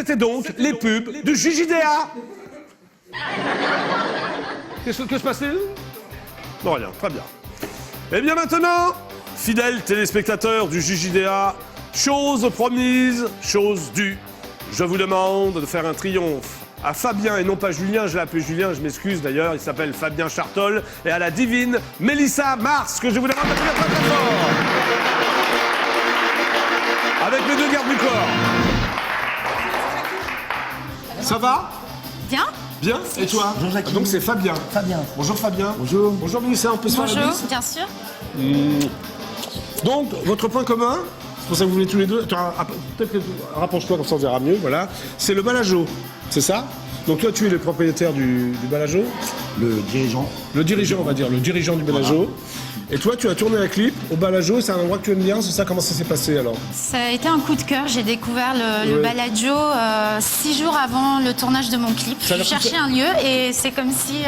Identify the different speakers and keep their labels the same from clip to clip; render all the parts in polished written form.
Speaker 1: C'était donc les pubs du JJDA. Qu'est-ce que se passe-t-il? Non, rien, très bien. Eh bien maintenant, fidèles téléspectateurs du JJDA, chose promise, chose due. Je vous demande de faire un triomphe à Fabien, et non pas Julien, je l'ai appelé Julien, je m'excuse d'ailleurs, il s'appelle Fabien Chartol, et à la divine Mélissa Mars, que je vous demande d'applaudir très très fort. Avec les deux gardes du corps. Ça va?
Speaker 2: Bien.
Speaker 1: Bien. Et toi?
Speaker 3: Bonjour Jackie.
Speaker 1: Donc c'est Fabien.
Speaker 3: Fabien.
Speaker 1: Bonjour Fabien.
Speaker 3: Bonjour.
Speaker 1: Bonjour Mélissa, on peut se faire la
Speaker 2: Bonjour,
Speaker 1: bise?
Speaker 2: bien sûr.
Speaker 1: Donc, votre point commun, c'est pour ça que vous voulez tous les deux. Peut-être que rapproche-toi, comme ça on verra mieux, voilà. C'est le Balageau, c'est ça? Donc toi, tu es le propriétaire du Balageau?
Speaker 3: Le dirigeant.
Speaker 1: Le dirigeant, on va dire, le dirigeant du Balageau. Voilà. Et toi, tu as tourné un clip au Balageau, c'est un endroit que tu aimes bien, c'est ça? Comment ça s'est passé alors?
Speaker 2: Ça a été un coup de cœur. J'ai découvert le Balageau 6 jours avant le tournage de mon clip. Je cherchais un lieu et c'est comme si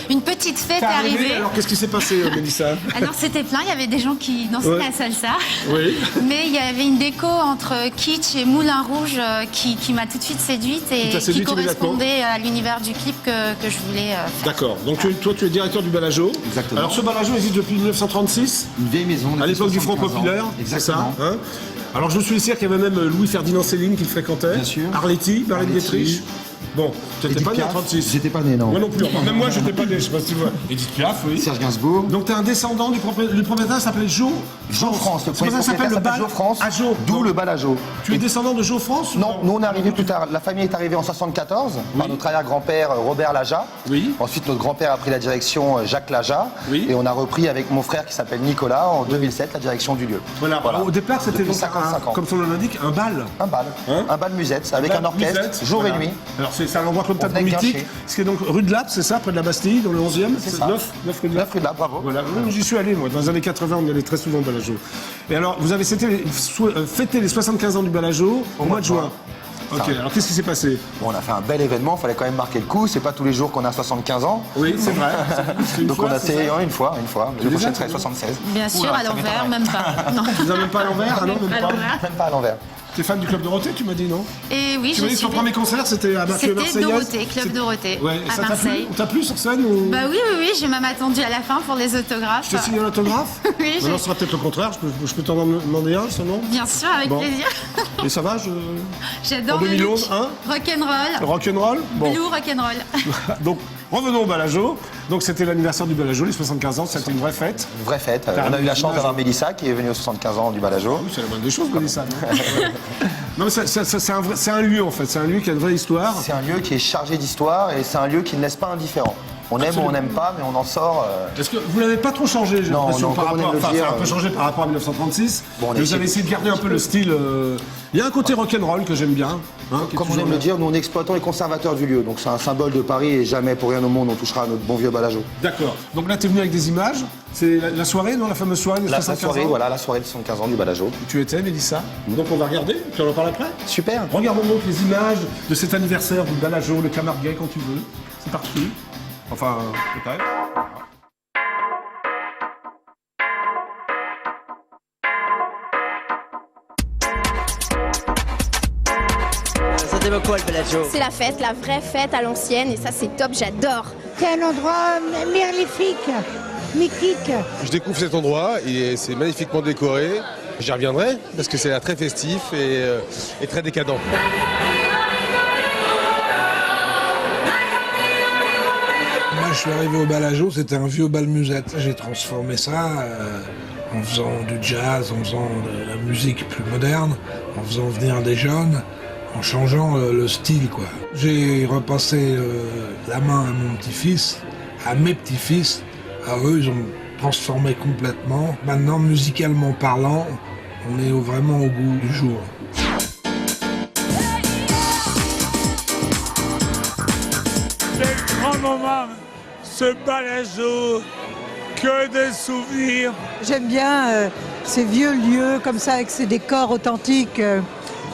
Speaker 2: une petite fête est arrivée.
Speaker 1: Alors qu'est-ce qui s'est passé, Mélissa?
Speaker 2: Alors c'était plein, il y avait des gens qui dansaient la salsa.
Speaker 1: Oui.
Speaker 2: Mais il y avait une déco entre kitsch et Moulin Rouge qui m'a tout de suite séduite et qui correspondait à l'univers du clip que je voulais faire.
Speaker 1: D'accord. Donc toi, tu es directeur du Balageau.
Speaker 3: Exactement.
Speaker 1: Alors ce Balageau existe depuis 1936.
Speaker 3: Une vieille maison.
Speaker 1: À l'époque du Front Populaire.
Speaker 3: Exactement.
Speaker 1: C'est ça, hein. Alors je me suis sûr qu'il y avait même Louis-Ferdinand Céline qui le fréquentait.
Speaker 3: Bien sûr.
Speaker 1: Arletty, Marlène Dietrich. Bon, tu n'étais pas né en 36.
Speaker 3: J'étais pas né, non.
Speaker 1: Moi non plus. Enfin, même moi, je n'étais pas né, je sais pas si tu vois. Edith Piaf, oui.
Speaker 3: Serge Gainsbourg.
Speaker 1: Donc tu es un descendant du propriétaire. Le propriétaire s'appelle Jo
Speaker 3: France. Le
Speaker 1: c'est pour ça que ça s'appelle le
Speaker 3: Jo France.
Speaker 1: Ah, Jo.
Speaker 3: D'où le Balageau.
Speaker 1: Tu es descendant de Jo France?
Speaker 3: Non, nous on est arrivé plus tard. La famille est arrivée en 74 par notre arrière-grand-père Robert Laja.
Speaker 1: Oui.
Speaker 3: Ensuite, notre grand-père a pris la direction Jacques Laja.
Speaker 1: Oui.
Speaker 3: Et on a repris avec mon frère qui s'appelle Nicolas en 2007 la direction du lieu.
Speaker 1: Voilà. Au départ, c'était donc
Speaker 3: 55 ans.
Speaker 1: comme son nom l'indique, un bal.
Speaker 3: Un bal.
Speaker 1: Hein?
Speaker 3: Un bal musette avec un orchestre,
Speaker 1: Musette,
Speaker 3: jour
Speaker 1: voilà.
Speaker 3: et nuit.
Speaker 1: Alors c'est un endroit comme ça
Speaker 3: venait
Speaker 1: mythique.
Speaker 3: gâcher.
Speaker 1: Ce qui est donc rue de Lappe, c'est ça, près de la Bastille, dans le 11e?
Speaker 3: C'est ça.
Speaker 1: 9 rue de Lappe.
Speaker 3: 9 rue de Lappe, bravo.
Speaker 1: Voilà, j'y suis allé moi, dans les années 80, on y allait très souvent au Balageau. Et alors, vous avez fêté les 75 ans du Balageau au mois de juin. Ok, alors qu'est-ce qui s'est passé?
Speaker 3: Bon, on a fait un bel événement, il fallait quand même marquer le coup, c'est pas tous les jours qu'on a 75 ans.
Speaker 1: Oui, c'est vrai.
Speaker 3: Donc on a fait une fois. Le prochain serait 76.
Speaker 2: Bien sûr, à l'envers, même pas. Non.
Speaker 1: Vous n'avez même pas à l'envers? Ah non, même pas.
Speaker 3: Même pas à l'envers.
Speaker 1: T'es fan du Club Dorothée, tu m'as dit, non?
Speaker 2: Et oui,
Speaker 1: tu m'as dit que ton premier concert, c'était à Mathieu
Speaker 2: C'était Dorothée, Club Dorothée,
Speaker 1: ouais,
Speaker 2: à
Speaker 1: ça
Speaker 2: Marseille.
Speaker 1: On t'a plu sur scène ou...
Speaker 2: Bah oui, j'ai même attendu à la fin pour les autographes.
Speaker 1: Je t'ai signé un autographe?
Speaker 2: Oui,
Speaker 1: Maintenant, ce sera peut-être le contraire, je peux t'en demander un, seulement?
Speaker 2: Bien sûr, avec plaisir.
Speaker 1: Et ça va,
Speaker 2: J'adore
Speaker 1: en
Speaker 2: le
Speaker 1: 2011,
Speaker 2: look.
Speaker 1: hein?
Speaker 2: Rock'n'roll.
Speaker 1: Rock'n'roll? Bon.
Speaker 2: Blue rock'n'roll.
Speaker 1: Donc, revenons au Balageau. Donc, c'était l'anniversaire du Balageau, les 75 ans, c'était une vraie fête.
Speaker 3: Une vraie fête. On a eu la chance d'avoir Mélissa qui est venue aux 75 ans du Balageau.
Speaker 1: Oui, c'est la moindre des choses, Mélissa. Non, mais c'est un lieu, en fait. C'est un lieu qui a une vraie histoire.
Speaker 3: C'est un lieu qui est chargé d'histoire et c'est un lieu qui ne laisse pas indifférent. On aime ou on n'aime pas, mais on en sort.
Speaker 1: Est-ce que vous n'avez pas trop changé, j'ai l'impression, par rapport... Enfin, ça a un peu changé par rapport à 1936.
Speaker 3: Bon,
Speaker 1: mais vous avez essayé de garder un peu le style... Il y a un côté rock'n'roll que j'aime bien. Hein,
Speaker 3: comme on aime le dire, nous on est exploitants et conservateurs du lieu. Donc c'est un symbole de Paris et jamais pour rien au monde on touchera à notre bon vieux Balageau.
Speaker 1: D'accord. Donc là, tu es venu avec des images. C'est la soirée, non? La fameuse soirée des 75
Speaker 3: soirée,
Speaker 1: ans.
Speaker 3: voilà, la soirée de 75 ans du Balageau.
Speaker 1: Tu étais, Mélissa. Donc on va regarder, puis on en parle après.
Speaker 3: Super.
Speaker 1: Regardons donc les images de cet anniversaire du Balageau, le Camarguais, quand tu veux. C'est parti. Enfin, peut-être.
Speaker 4: Ça t'évoque quoi le Balageau?
Speaker 5: C'est la fête, la vraie fête à l'ancienne et ça c'est top, j'adore.
Speaker 6: C'est un endroit magnifique, mythique.
Speaker 7: Je découvre cet endroit et c'est magnifiquement décoré. J'y reviendrai parce que c'est là très festif et très décadent.
Speaker 8: Moi je suis arrivé au Balageau, c'était un vieux bal musette. J'ai transformé ça en faisant du jazz, en faisant de la musique plus moderne, en faisant venir des jeunes, en changeant le style, quoi. J'ai repassé la main à mon petit-fils, à mes petits-fils. À eux, ils ont transformé complètement. Maintenant, musicalement parlant, on est vraiment au goût du jour.
Speaker 9: Quel grand moment, ce Balageau, que de souvenirs.
Speaker 6: J'aime bien ces vieux lieux comme ça avec ces décors authentiques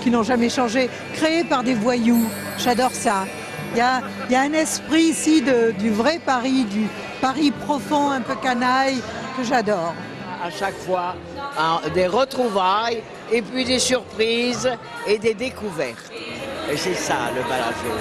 Speaker 6: qui n'ont jamais changé, créés par des voyous. J'adore ça. Il y a un esprit ici du vrai Paris, du Paris profond, un peu canaille, que j'adore.
Speaker 4: À chaque fois, des retrouvailles et puis des surprises et des découvertes. Et c'est ça, le Bellagio.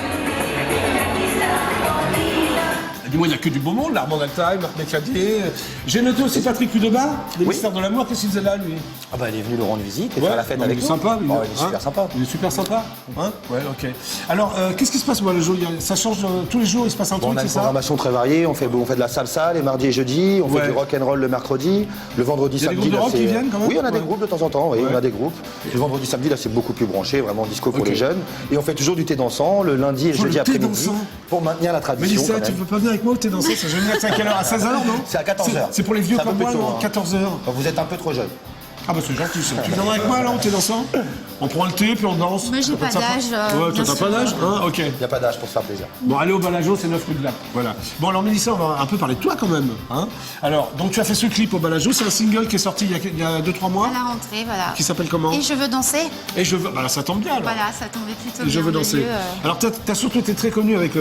Speaker 8: Dis-moi, il n'y a que du beau monde, là, Armand Altaï, Marc Mercadier. J'ai noté aussi Patrick Hudebas, des Mystères de l'amour. Qu'est-ce qu'il faisait là, lui?
Speaker 3: Ah bah, il est venu nous rendre visite et faire la fête
Speaker 8: non,
Speaker 3: avec
Speaker 8: il
Speaker 3: nous.
Speaker 8: est sympa, lui.
Speaker 3: Oh, il est super sympa.
Speaker 8: Il est super sympa. Hein? Ouais, ok. Alors, qu'est-ce qui se passe, moi, le jour? Ça change tous les jours, il se passe un
Speaker 3: Bon,
Speaker 8: truc,
Speaker 3: on a
Speaker 8: c'est
Speaker 3: une
Speaker 8: ça?
Speaker 3: programmation très variée, on fait de la salsa les mardis et jeudis, on fait du rock and roll le mercredi, le vendredi,
Speaker 8: Il y a des
Speaker 3: samedi.
Speaker 8: groupes de rock
Speaker 3: c'est-
Speaker 8: qui viennent, quand même?
Speaker 3: Oui, on a des
Speaker 8: Ouais.
Speaker 3: groupes de temps en temps, oui,
Speaker 8: Ouais.
Speaker 3: on a des groupes. Le vendredi, samedi, là c'est beaucoup plus branché, vraiment disco pour
Speaker 8: Ok.
Speaker 3: les jeunes. Et on fait toujours du thé dansant le lundi et le
Speaker 8: Oh,
Speaker 3: jeudi
Speaker 8: le thé
Speaker 3: après-midi
Speaker 8: dansant.
Speaker 3: pour maintenir la tradition.
Speaker 8: Mélissa,
Speaker 3: quand
Speaker 8: tu
Speaker 3: même.
Speaker 8: veux pas venir avec moi au thé dansant? C'est génial, c'est à quelle heure? À 16h, non?
Speaker 3: C'est à 14h.
Speaker 8: C'est pour les vieux
Speaker 3: C'est un peu
Speaker 8: comme moi,
Speaker 3: plus tôt,
Speaker 8: non?
Speaker 3: hein.
Speaker 8: 14h.
Speaker 3: Vous êtes un peu trop jeune.
Speaker 8: Ah bah c'est gentil ça. Tu viendras avec moi là, au thé dansant? On prend le thé puis on danse.
Speaker 2: Mais j'ai
Speaker 8: Ça peut
Speaker 2: pas
Speaker 8: être sympa.
Speaker 2: d'âge,
Speaker 8: Ouais, toi
Speaker 2: bien
Speaker 8: t'as
Speaker 2: sûr.
Speaker 8: pas d'âge? Hein, ok.
Speaker 3: Il n'y a pas d'âge pour se faire plaisir.
Speaker 8: Bon, allez au Bellagio, c'est 9 rue de Lappe. Voilà. Bon, alors Mélissa, on va un peu parler de toi quand même. Hein. Alors, donc tu as fait ce clip au Bellagio, c'est un single qui est sorti il y a 2-3 mois.
Speaker 2: À la rentrée, voilà.
Speaker 8: Qui s'appelle comment?
Speaker 2: Et je veux danser.
Speaker 8: Et je veux. Bah là, ça tombe bien alors.
Speaker 2: Voilà, ça tombait plutôt
Speaker 8: Et
Speaker 2: bien.
Speaker 8: je veux
Speaker 2: le
Speaker 8: danser.
Speaker 2: lieu,
Speaker 8: Alors, t'as surtout été très connu avec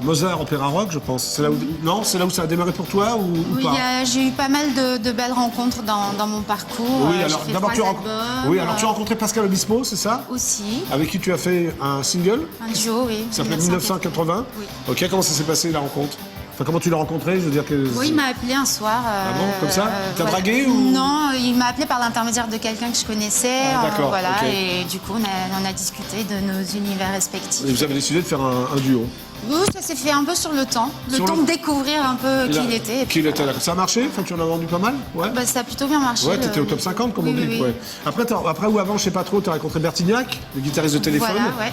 Speaker 8: Mozart Opéra Rock, je pense. C'est là où... Non, c'est là où ça a démarré pour toi ou
Speaker 2: Oui,
Speaker 8: pas?
Speaker 2: j'ai eu pas mal de belles rencontres dans mon parcours.
Speaker 8: Oui,
Speaker 2: J'ai
Speaker 8: alors
Speaker 2: fait
Speaker 8: d'abord
Speaker 2: 3
Speaker 8: tu
Speaker 2: albums,
Speaker 8: as rencontré Pascal Obispo, c'est ça?
Speaker 2: aussi.
Speaker 8: Avec qui tu as fait un single
Speaker 2: Un duo, oui.
Speaker 8: qui s'appelait 1980.
Speaker 2: Oui.
Speaker 8: Ok, comment ça s'est passé la rencontre? Enfin, comment tu l'as rencontré? Je veux dire que.
Speaker 2: Oui, il m'a appelé un soir.
Speaker 8: bon, comme ça? T'as dragué ou-
Speaker 2: Non, il m'a appelé par l'intermédiaire de quelqu'un que je connaissais.
Speaker 8: Ah, d'accord,
Speaker 2: Voilà,
Speaker 8: ok.
Speaker 2: et du coup, on a discuté de nos univers respectifs.
Speaker 8: Et vous avez décidé de faire un duo.
Speaker 2: Oui, ça s'est fait un peu sur le temps. Le
Speaker 8: Sur
Speaker 2: temps
Speaker 8: le-
Speaker 2: de découvrir un peu qui il était. et puis
Speaker 8: Qui il était,
Speaker 2: voilà.
Speaker 8: d'accord. Ça a marché? Enfin, tu en as vendu pas mal? Ouais.
Speaker 2: Bah, ça a plutôt bien marché.
Speaker 8: Ouais, t'étais au top 50, comme
Speaker 2: Oui,
Speaker 8: on dit.
Speaker 2: oui, oui.
Speaker 8: Ouais. Après ou avant, je sais pas trop, t'as rencontré Bertignac, le guitariste de Téléphone.
Speaker 2: Voilà, ouais.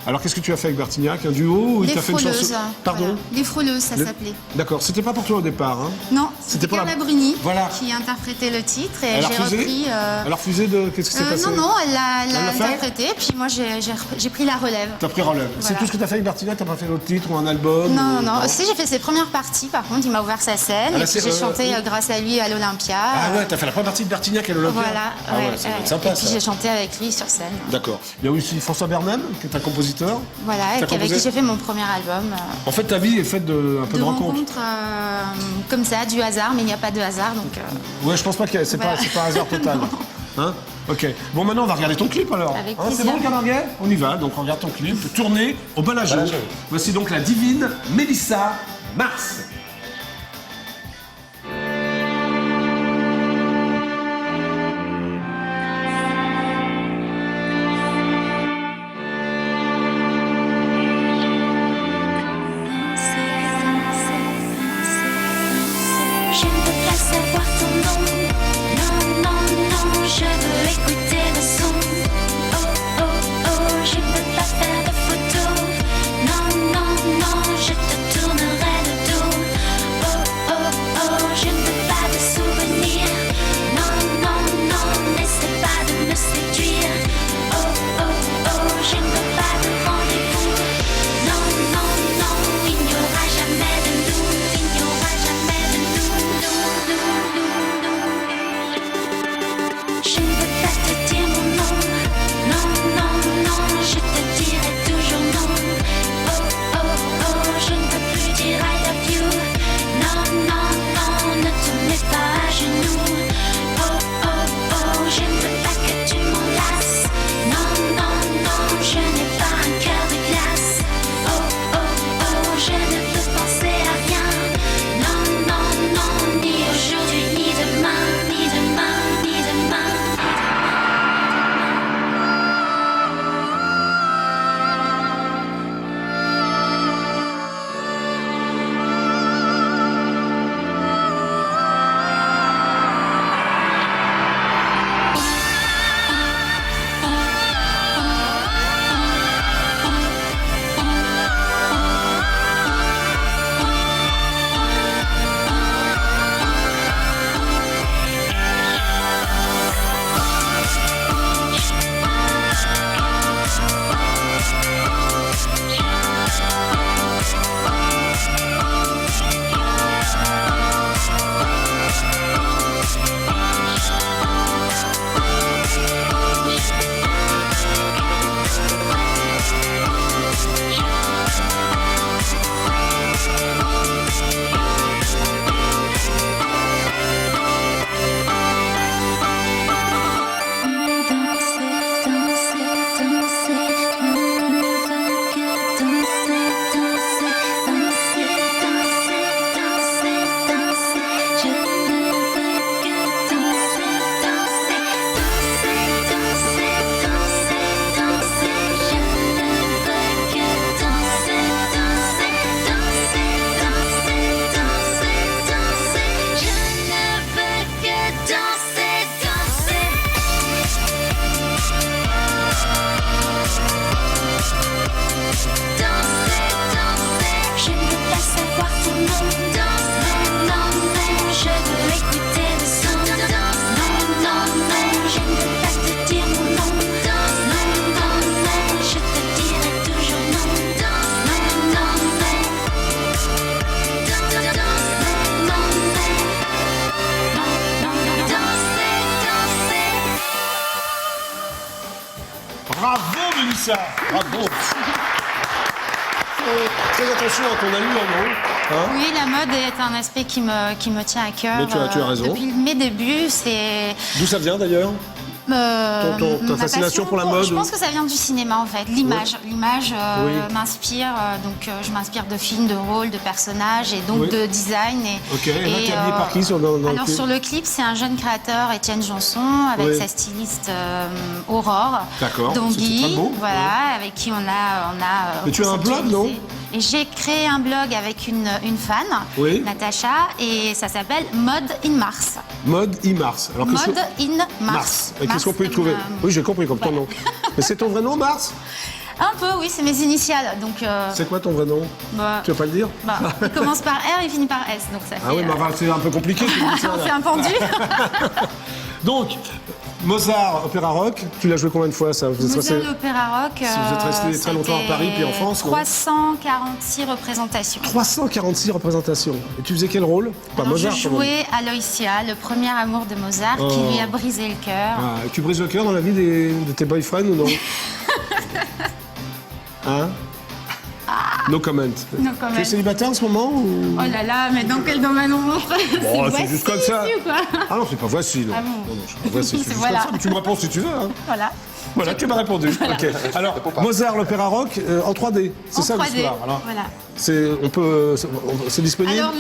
Speaker 8: Alors, qu'est-ce que tu as fait avec Bertignac? Un duo ou il
Speaker 2: Les
Speaker 8: t'a fait une
Speaker 2: Frôleuses.
Speaker 8: chanson? Pardon?
Speaker 2: Voilà. Les Frôleuses, ça
Speaker 8: Les-
Speaker 2: s'appelait.
Speaker 8: D'accord, c'était pas pour toi au départ, hein?
Speaker 2: Non,
Speaker 8: C'était
Speaker 2: c'était
Speaker 8: pour la-
Speaker 2: Carla Bruni
Speaker 8: Voilà.
Speaker 2: qui interprétait le titre et
Speaker 8: Elle a
Speaker 2: j'ai
Speaker 8: refusé?
Speaker 2: repris.
Speaker 8: Elle a refusé de. Qu'est-ce qui s'est passé?
Speaker 2: Non, elle
Speaker 8: Elle
Speaker 2: l'a
Speaker 8: l'a fait
Speaker 2: interprété, puis moi j'ai pris la relève.
Speaker 8: T'as pris relève. C'est
Speaker 2: Voilà.
Speaker 8: tout ce que t'as fait avec Bertignac? T'as pas fait d'autres titres ou un album?
Speaker 2: Non,
Speaker 8: ou-
Speaker 2: non. Si, j'ai fait ses premières parties, par contre, il m'a ouvert sa scène.
Speaker 8: Ah, là,
Speaker 2: et puis
Speaker 8: c'est-
Speaker 2: j'ai chanté grâce à lui à l'Olympia.
Speaker 8: Ah ouais, t'as fait la première partie de Bertignac à l'Olympia?
Speaker 2: Voilà.
Speaker 8: Ah ouais, ça doit être sympa
Speaker 2: et puis
Speaker 8: ça.
Speaker 2: j'ai chanté avec lui sur scène.
Speaker 8: D'accord. Il y a aussi François Bernem, qui est un compositeur.
Speaker 2: Voilà,
Speaker 8: T'as
Speaker 2: avec
Speaker 8: composé
Speaker 2: qui j'ai fait mon premier album.
Speaker 8: En fait, ta vie est faite un peu de rencontres.
Speaker 2: Comme ça, du hasard, mais il n'y a pas de hasard, donc...
Speaker 8: Ouais, je pense pas que c'est
Speaker 2: Voilà.
Speaker 8: pas un hasard total. Hein? Ok. Bon, maintenant, on va regarder ton clip alors.
Speaker 2: Avec
Speaker 8: Hein, c'est
Speaker 2: plaisir.
Speaker 8: bon, Camarguais? On y va. Donc, on regarde ton clip. Tourné au Bellagio.
Speaker 3: Bellagio.
Speaker 8: Voici donc la divine Mélissa Mars.
Speaker 10: Je ne peux pas savoir ton nom. Non, non, non, je veux écouter le son. Oh, oh, oh, je ne peux pas faire de photos. Non, non, non, je te tournerai le dos. Oh, oh, oh, je ne veux pas de souvenirs. Non, non, non, n'essaie pas de me séduire. Oh, oh, oh, je ne veux pas de rendez-vous. Non, non, non, il n'y aura jamais de nous. Il n'y aura jamais de nous, nous, nous, nous, nous.
Speaker 1: Mélissa, bravo. Fais attention à ton allure, non hein?
Speaker 2: Oui, la mode est un aspect qui me tient à cœur.
Speaker 1: Mais tu as raison.
Speaker 2: Depuis mes débuts, c'est...
Speaker 1: D'où ça vient d'ailleurs ta
Speaker 2: ma
Speaker 1: fascination
Speaker 2: passion
Speaker 1: pour la mode.
Speaker 2: Je pense que ça vient du cinéma en fait. L'image, l'image
Speaker 1: Oui.
Speaker 2: m'inspire. Donc je m'inspire de films, de rôles, de personnages et donc
Speaker 1: Oui.
Speaker 2: de design.
Speaker 1: Ok, et là, t'es habillée par qui dans le
Speaker 2: alors
Speaker 1: clip
Speaker 2: sur le clip, c'est un jeune créateur, Étienne Janson, avec
Speaker 1: Oui.
Speaker 2: sa styliste Aurore.
Speaker 1: D'accord,
Speaker 2: Dongui,
Speaker 1: c'est très beau.
Speaker 2: voilà, avec qui on a
Speaker 1: Mais tu as un blog, non?
Speaker 2: Et j'ai créé un blog avec une fan,
Speaker 1: Oui.
Speaker 2: Natacha, et ça s'appelle Mode in Mars.
Speaker 1: Mode e-Mars. Alors, qu'est-ce
Speaker 2: Mode
Speaker 1: que-
Speaker 2: in Mars.
Speaker 1: Mars. Et qu'est-ce qu'on peut y
Speaker 2: comme,
Speaker 1: trouver Oui, j'ai compris comme ton
Speaker 2: voilà.
Speaker 1: nom. Mais c'est ton vrai nom, Mars
Speaker 2: Un peu, oui, c'est mes initiales. Donc,
Speaker 1: C'est quoi ton vrai nom
Speaker 2: bah,
Speaker 1: Tu veux pas le dire
Speaker 2: bah, il commence par R, il finit par S. Donc ça
Speaker 1: Ah
Speaker 2: fait,
Speaker 1: oui, mais enfin, c'est un peu compliqué. tu me dis ça,
Speaker 2: on
Speaker 1: là.
Speaker 2: fait un pendu.
Speaker 1: Donc, Mozart, opéra rock, tu l'as joué combien de fois ça Vous êtes
Speaker 2: Mozart,
Speaker 1: resté
Speaker 2: l'opéra rock.
Speaker 1: Si vous êtes resté très longtemps à
Speaker 2: c'était
Speaker 1: Paris puis en France, non
Speaker 2: 346 représentations.
Speaker 1: 346 représentations. Et tu faisais quel rôle Pas
Speaker 2: Alors,
Speaker 1: Mozart,
Speaker 2: je
Speaker 1: quand même.
Speaker 2: jouais Aloysia, le premier amour de Mozart,
Speaker 1: Oh.
Speaker 2: qui lui a brisé le cœur.
Speaker 1: Ah, et tu brises le cœur dans la vie de tes boyfriends ou non Hein No comment.
Speaker 2: No comment.
Speaker 1: Tu es célibataire en ce moment ou...
Speaker 2: Oh là là, mais dans quel domaine on montre
Speaker 1: Bon, c'est juste comme ça.
Speaker 2: Ou quoi
Speaker 1: Ah non, c'est pas voici. Non.
Speaker 2: Ah bon
Speaker 1: Non, c'est pas voici. C'est juste
Speaker 2: Voilà.
Speaker 1: comme ça. Mais tu me réponds si tu veux. Hein.
Speaker 2: Voilà.
Speaker 1: Voilà, tu m'as répondu. Ok. Alors, Mozart, l'opéra rock, en 3D. C'est
Speaker 2: En
Speaker 1: ça
Speaker 2: 3D,
Speaker 1: l'histoire. Alors,
Speaker 2: voilà.
Speaker 1: c'est disponible.
Speaker 2: Alors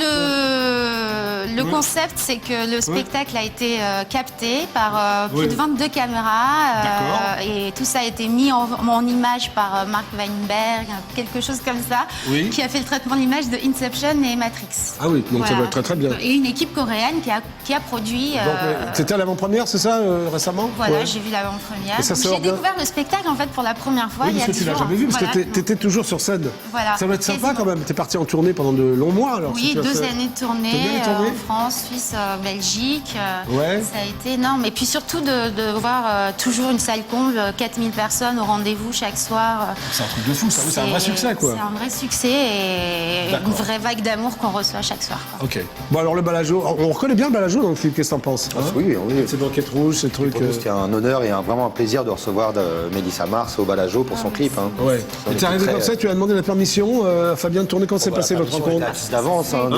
Speaker 2: le concept, c'est que le spectacle a été capté par plus
Speaker 1: Oui.
Speaker 2: de 22 caméras
Speaker 1: D'accord.
Speaker 2: et tout ça a été mis en image par Mark Weinberg, quelque chose comme ça,
Speaker 1: Oui.
Speaker 2: qui a fait le traitement de l'image de Inception et Matrix.
Speaker 1: Ah oui, donc ça
Speaker 2: Voilà.
Speaker 1: doit être très très bien.
Speaker 2: Et une équipe coréenne qui a produit.
Speaker 1: Donc, c'était à l'avant-première, c'est ça, récemment
Speaker 2: Voilà,
Speaker 1: Ouais.
Speaker 2: j'ai vu l'avant-première.
Speaker 1: Et ça
Speaker 2: Donc,
Speaker 1: sort
Speaker 2: J'ai
Speaker 1: bien
Speaker 2: découvert le spectacle en fait pour la première fois
Speaker 1: Oui,
Speaker 2: il y a
Speaker 1: parce que
Speaker 2: 10
Speaker 1: tu l'as
Speaker 2: jours.
Speaker 1: jamais vu, parce
Speaker 2: Voilà.
Speaker 1: que t'étais toujours sur scène.
Speaker 2: Voilà.
Speaker 1: Ça va être sympa
Speaker 2: Quasiment.
Speaker 1: quand même. T'es parti en tournée pendant de longs mois alors. si
Speaker 2: Oui,
Speaker 1: tu as
Speaker 2: 2
Speaker 1: fait-
Speaker 2: années de tournée,
Speaker 1: T'as bien les tournées
Speaker 2: en France, Suisse, Belgique.
Speaker 1: Ouais.
Speaker 2: Ça a été énorme. Et puis surtout de voir toujours une salle comble, 4000 personnes au rendez-vous chaque soir.
Speaker 1: C'est un truc de fou, ça. Oui, c'est un vrai succès, quoi.
Speaker 2: C'est un vrai succès et
Speaker 1: D'accord.
Speaker 2: une vraie vague d'amour qu'on reçoit chaque soir. quoi.
Speaker 1: Ok. Bon alors le balajo, on reconnaît bien le balajo dans le film. Qu'est-ce que t'en penses hein
Speaker 3: Oui, oui.
Speaker 1: C'est banquette rouge, c'est le truc.
Speaker 3: Pour nous, c'était un honneur et vraiment un plaisir de recevoir Mélissa Mars au Balajo pour son clip. Hein.
Speaker 1: Ouais.
Speaker 3: On
Speaker 1: Et t'es
Speaker 3: était
Speaker 1: arrivé
Speaker 3: très-
Speaker 1: comme ça, tu as demandé la permission à Fabien de tourner. Quand s'est passé votre rencontre
Speaker 3: d'avance. Hein,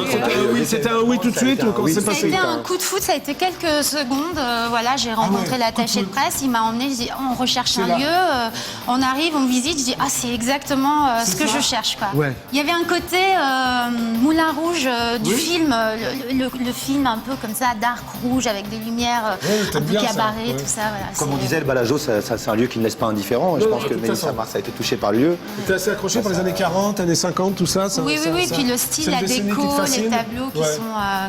Speaker 1: C'était un oui tout de suite ou comment c'est
Speaker 2: Ça a
Speaker 1: passé
Speaker 2: été un coup de foot, ça a été quelques secondes. Voilà, j'ai rencontré l'attaché de presse, il m'a emmené, je dis on recherche
Speaker 1: C'est
Speaker 2: un
Speaker 1: là.
Speaker 2: lieu, on arrive, on visite, je dis ah c'est exactement ce que
Speaker 1: ça
Speaker 2: je cherche quoi.
Speaker 1: Ouais.
Speaker 2: Il y avait un côté Moulin Rouge du
Speaker 1: Oui.
Speaker 2: film, le film un peu comme ça, dark rouge avec des lumières
Speaker 1: Ouais,
Speaker 2: un
Speaker 1: t'aimes
Speaker 2: peu
Speaker 1: bien ça,
Speaker 2: cabaret,
Speaker 1: ouais.
Speaker 2: tout ça. Voilà,
Speaker 3: Comme on
Speaker 2: c'est-
Speaker 3: disait, le Balajo, c'est un lieu qui ne laisse pas indifférent. Et je
Speaker 1: Non,
Speaker 3: pense
Speaker 1: de
Speaker 3: que
Speaker 1: toute
Speaker 3: Mélissa
Speaker 1: façon.
Speaker 3: Mars a été touchée par le lieu.
Speaker 1: T'es assez accroché par les années 40, années 50, tout ça.
Speaker 2: Oui, puis le style,
Speaker 1: c'est une
Speaker 2: la
Speaker 1: décennie qui te
Speaker 2: déco, les
Speaker 1: fascine
Speaker 2: tableaux
Speaker 1: Ouais.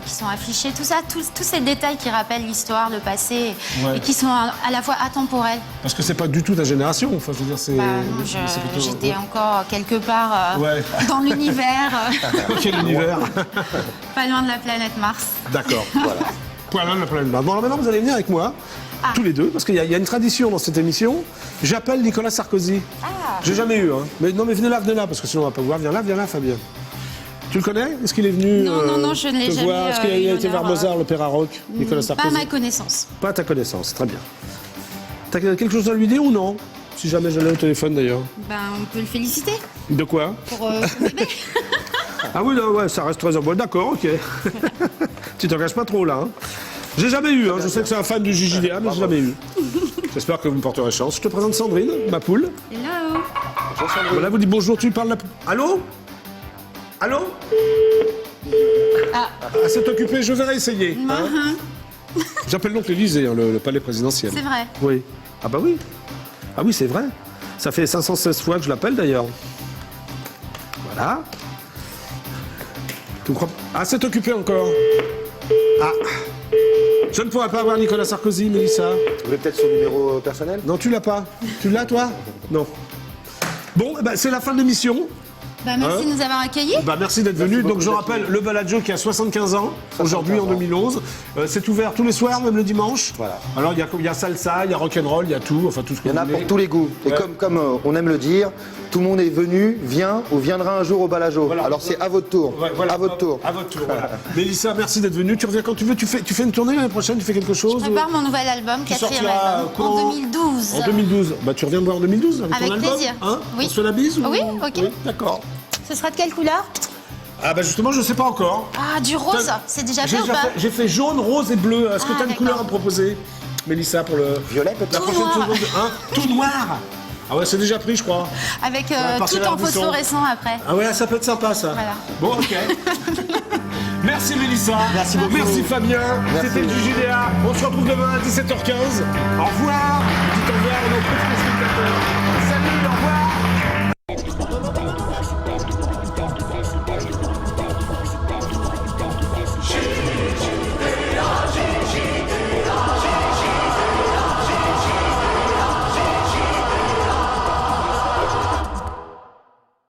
Speaker 2: qui sont affichés, tout ça, tous ces détails qui rappellent l'histoire, le passé,
Speaker 1: Ouais.
Speaker 2: et qui sont à la fois atemporels.
Speaker 1: Parce que c'est pas du tout ta génération. Enfin, je veux dire, c'est.
Speaker 2: Bah, non,
Speaker 1: c'est plutôt-
Speaker 2: j'étais encore quelque part
Speaker 1: Ouais.
Speaker 2: dans l'univers,
Speaker 1: Quel univers.
Speaker 2: pas loin de la planète Mars.
Speaker 1: D'accord. Voilà. Voilà la planète Mars. Bon, alors maintenant, vous allez venir avec moi, tous les deux, parce qu'il y a une tradition dans cette émission. J'appelle Nicolas Sarkozy. J'ai jamais eu, hein. Mais non, mais venez là, parce que sinon on va pas vous voir. Viens là, Fabien. Tu le connais Est-ce qu'il est venu
Speaker 2: Non, je ne l'ai
Speaker 1: te
Speaker 2: jamais
Speaker 1: voir Est-ce qu'il a
Speaker 2: eu
Speaker 1: été voir
Speaker 2: l'honneur,
Speaker 1: Mozart, l'opéra rock, Nicolas
Speaker 2: Pas
Speaker 1: Sarkozy
Speaker 2: à ma connaissance.
Speaker 1: Pas à ta connaissance, très bien. T'as quelque chose à lui dire ou non Si jamais je l'ai au téléphone d'ailleurs.
Speaker 2: Ben, on peut le féliciter
Speaker 1: De quoi
Speaker 2: pour son bébé.
Speaker 1: Ah oui, là, ouais, ça reste très bon. D'accord, ok. Tu t'engages pas trop là. Hein. J'ai jamais eu, hein. Je sais que c'est un fan du JJDA, mais j'ai jamais eu. J'espère que vous me porterez chance. Je te présente Sandrine, ma poule.
Speaker 2: Hello.
Speaker 1: Voilà, vous dites bonjour, tu parles la... Allô Allô Ah, c'est occupé, je vais réessayer. Hein. J'appelle donc l'Élysée, hein, le palais présidentiel.
Speaker 2: C'est vrai.
Speaker 1: Oui. Ah bah oui. Ah oui, c'est vrai. Ça fait 516 fois que je l'appelle d'ailleurs. Voilà. Tu me crois... Ah, c'est occupé encore. Ah. Je ne pourrais pas avoir Nicolas Sarkozy, Mélissa.
Speaker 3: Vous voulez peut-être son numéro personnel?
Speaker 1: Non, tu l'as pas. Tu l'as, toi? Non. Bon, eh ben, c'est la fin de l'émission.
Speaker 2: Bah, merci de nous avoir accueillis.
Speaker 1: Bah, merci d'être venu. Donc je
Speaker 3: beaucoup,
Speaker 1: rappelle, le Bellagio qui a 75 ans, aujourd'hui en 2011. C'est ouvert tous les soirs, même le dimanche.
Speaker 3: Voilà.
Speaker 1: Alors il y a salsa, il y a rock'n'roll, il y a tout, enfin tout ce que
Speaker 3: Il y en
Speaker 1: vous
Speaker 3: a
Speaker 1: voulez.
Speaker 3: pour tous les goûts. Et comme on aime le dire, tout le monde est venu, vient ou viendra un jour au Bellagio.
Speaker 1: Voilà.
Speaker 3: Alors c'est à votre tour.
Speaker 1: Ouais, voilà.
Speaker 3: À votre tour.
Speaker 1: À votre tour, voilà. Mélissa, merci d'être venue. Tu reviens quand tu veux. Tu fais une tournée l'année prochaine, tu fais quelque chose
Speaker 2: Je prépare mon nouvel album,
Speaker 1: Qui
Speaker 2: 4e
Speaker 1: sortira
Speaker 2: album,
Speaker 1: quand
Speaker 2: en 2012.
Speaker 1: En 2012. Bah tu reviens me voir en 2012 avec ton
Speaker 2: Avec
Speaker 1: album.
Speaker 2: plaisir.
Speaker 1: Hein
Speaker 2: Oui.
Speaker 1: On se fait la bise ou...
Speaker 2: Oui, ok.
Speaker 1: Oui, d'accord.
Speaker 2: Ce sera de quelle couleur?
Speaker 1: Ah bah justement, je sais pas encore.
Speaker 2: Ah, du rose, c'est déjà fait ou pas?
Speaker 1: J'ai fait jaune, rose et bleu. Est-ce que
Speaker 2: Ah,
Speaker 1: tu as une
Speaker 2: d'accord.
Speaker 1: couleur à me proposer, Mélissa, pour le...
Speaker 3: Violet peut-être.
Speaker 1: La
Speaker 2: Tout
Speaker 1: prochaine
Speaker 2: noir.
Speaker 1: seconde, hein Tout noir. Ah ouais, c'est déjà pris, je crois.
Speaker 2: Avec
Speaker 1: partir
Speaker 2: tout
Speaker 1: à la
Speaker 2: en
Speaker 1: boussole.
Speaker 2: phosphorescent après.
Speaker 1: Ah ouais, ça peut être sympa, ça.
Speaker 2: Voilà.
Speaker 1: Bon, ok. Merci Mélissa.
Speaker 3: Merci beaucoup.
Speaker 1: Merci Fabien.
Speaker 3: Merci.
Speaker 1: C'était le JDA. On se retrouve demain à 17h15. Au revoir. Dites au revoir à nos petits spectateurs.